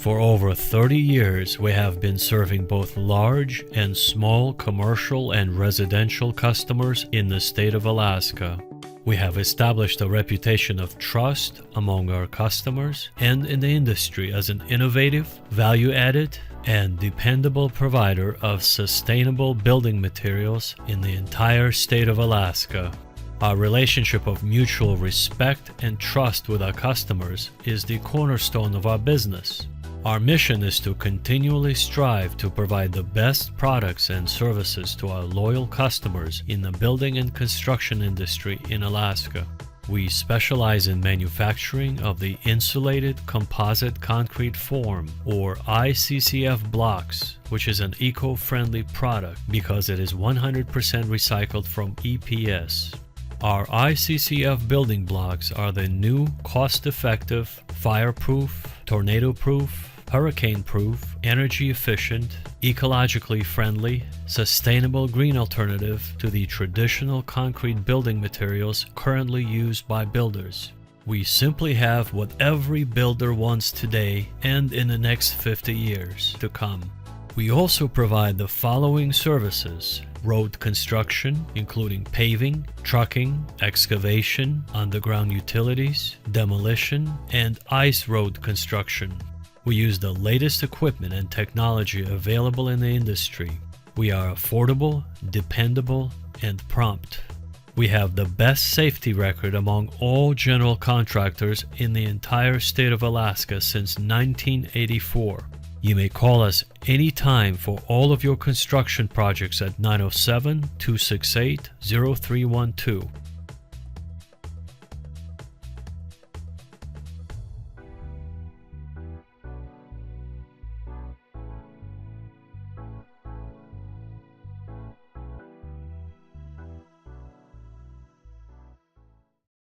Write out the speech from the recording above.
For over 30 years, we have been serving both large and small commercial and residential customers in the state of Alaska. We have established a reputation of trust among our customers and in the industry as an innovative, value-added, and dependable provider of sustainable building materials in the entire state of Alaska. Our relationship of mutual respect and trust with our customers is the cornerstone of our business. Our mission is to continually strive to provide the best products and services to our loyal customers in the building and construction industry in Alaska. We specialize in manufacturing of the insulated composite concrete form, or ICCF blocks, which is an eco-friendly product because it is 100% recycled from EPS. Our ICCF building blocks are the new, cost-effective, fireproof, tornado-proof, hurricane-proof, energy-efficient, ecologically friendly, sustainable green alternative to the traditional concrete building materials currently used by builders. We simply have what every builder wants today and in the next 50 years to come. We also provide the following services: road construction, including paving, trucking, excavation, underground utilities, demolition, and ice road construction. We use the latest equipment and technology available in the industry. We are affordable, dependable, and prompt. We have the best safety record among all general contractors in the entire state of Alaska since 1984. You may call us anytime for all of your construction projects at 907-268-0312.